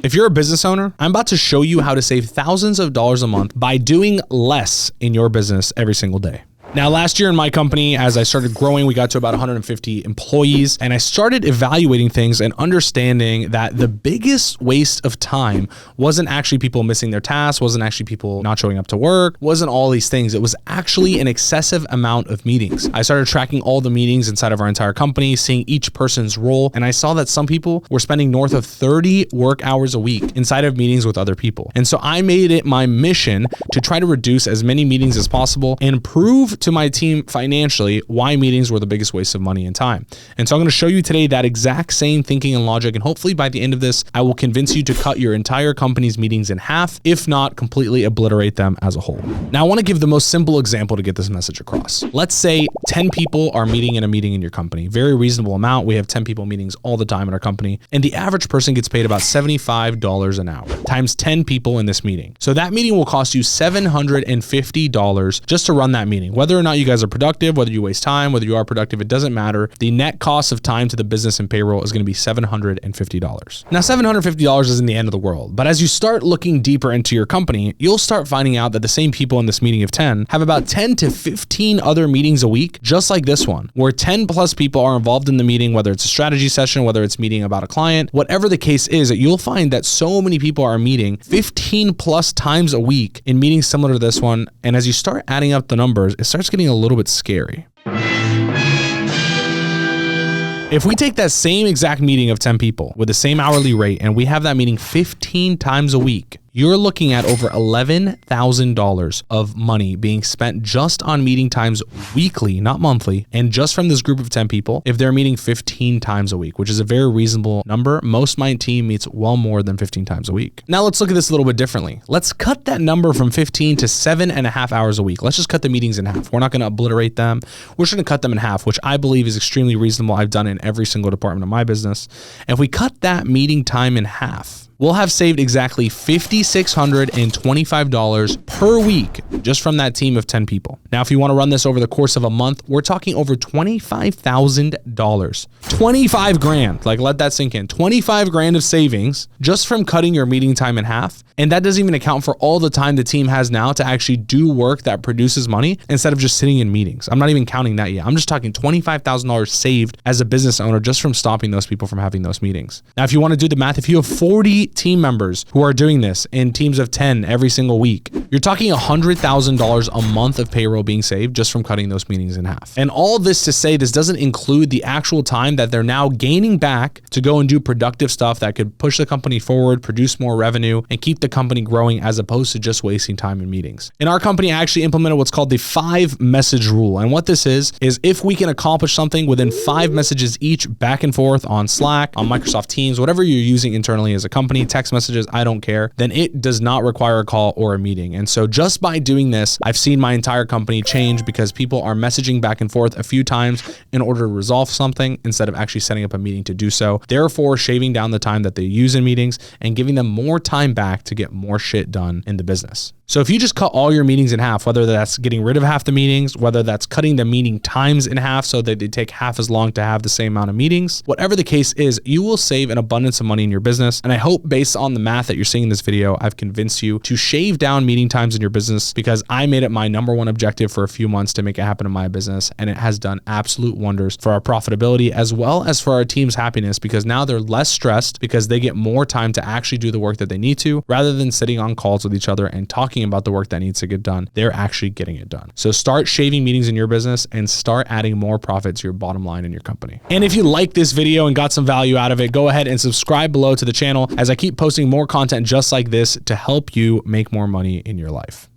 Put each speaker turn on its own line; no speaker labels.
If you're a business owner, I'm about to show you how to save thousands of dollars a month by doing less in your business every single day. Now, last year in my company, as I started growing, we got to about 150 employees, and I started evaluating things and understanding that the biggest waste of time wasn't actually people missing their tasks, wasn't actually people not showing up to work, wasn't all these things. It was actually an excessive amount of meetings. I started tracking all the meetings inside of our entire company, seeing each person's role, and I saw that some people were spending north of 30 work hours a week inside of meetings with other people. And so I made it my mission to try to reduce as many meetings as possible and prove to my team financially why meetings were the biggest waste of money and time. And so I'm going to show you today that exact same thinking and logic. And hopefully by the end of this, I will convince you to cut your entire company's meetings in half, if not completely obliterate them as a whole. Now, I want to give the most simple example to get this message across. Let's say 10 people are meeting in a meeting in your company. Very reasonable amount. We have 10 people meetings all the time in our company. And the average person gets paid about $75 an hour times 10 people in this meeting. So that meeting will cost you $750 just to run that meeting. Whether or not you guys are productive, whether you waste time, whether you are productive, it doesn't matter. The net cost of time to the business and payroll is going to be $750. Now, $750 isn't the end of the world, but as you start looking deeper into your company, you'll start finding out that the same people in this meeting of 10 have about 10 to 15 other meetings a week, just like this one, where 10 plus people are involved in the meeting, whether it's a strategy session, whether it's meeting about a client, whatever the case is, you'll find that so many people are meeting 15 plus times a week in meetings similar to this one. And as you start adding up the numbers, it starts getting a little bit scary. If we take that same exact meeting of 10 people with the same hourly rate and we have that meeting 15 times a week, you're looking at over $11,000 of money being spent just on meeting times weekly, not monthly, and just from this group of 10 people, if they're meeting 15 times a week, which is a very reasonable number. Most of my team meets well more than 15 times a week. Now let's look at this a little bit differently. Let's cut that number from 15 to 7.5 hours a week. Let's just cut the meetings in half. We're not going to obliterate them. We're just going to cut them in half, which I believe is extremely reasonable. I've done it in every single department of my business. And if we cut that meeting time in half, we'll have saved exactly $5,625 per week just from that team of 10 people. Now, if you want to run this over the course of a month, we're talking over $25,000. 25 grand, like let that sink in. 25 grand of savings just from cutting your meeting time in half. And that doesn't even account for all the time the team has now to actually do work that produces money instead of just sitting in meetings. I'm not even counting that yet. I'm just talking $25,000 saved as a business owner just from stopping those people from having those meetings. Now, if you want to do the math, if you have 40 team members who are doing this in teams of 10 every single week, you're talking $100,000 a month of payroll being saved just from cutting those meetings in half. And all this to say, this doesn't include the actual time that they're now gaining back to go and do productive stuff that could push the company forward, produce more revenue, and keep the company growing as opposed to just wasting time in meetings. In our company, I actually implemented what's called the 5-message rule. And what this is if we can accomplish something within 5 messages each back and forth on Slack, on Microsoft Teams, whatever you're using internally as a company, text messages, I don't care, then it does not require a call or a meeting. And so just by doing this, I've seen my entire company change because people are messaging back and forth a few times in order to resolve something instead of actually setting up a meeting to do so, therefore shaving down the time that they use in meetings and giving them more time back to get more shit done in the business. So if you just cut all your meetings in half, whether that's getting rid of half the meetings, whether that's cutting the meeting times in half so that they take half as long to have the same amount of meetings, whatever the case is, you will save an abundance of money in your business. And I hope based on the math that you're seeing in this video, I've convinced you to shave down meeting times in your business because I made it my #1 objective for a few months to make it happen in my business. And it has done absolute wonders for our profitability as well as for our team's happiness because now they're less stressed because they get more time to actually do the work that they need to rather than sitting on calls with each other and talking about the work that needs to get done. They're actually getting it done. So start shaving meetings in your business and start adding more profit to your bottom line in your company. And if you like this video and got some value out of it, go ahead and subscribe below to the channel as I keep posting more content just like this to help you make more money in your life.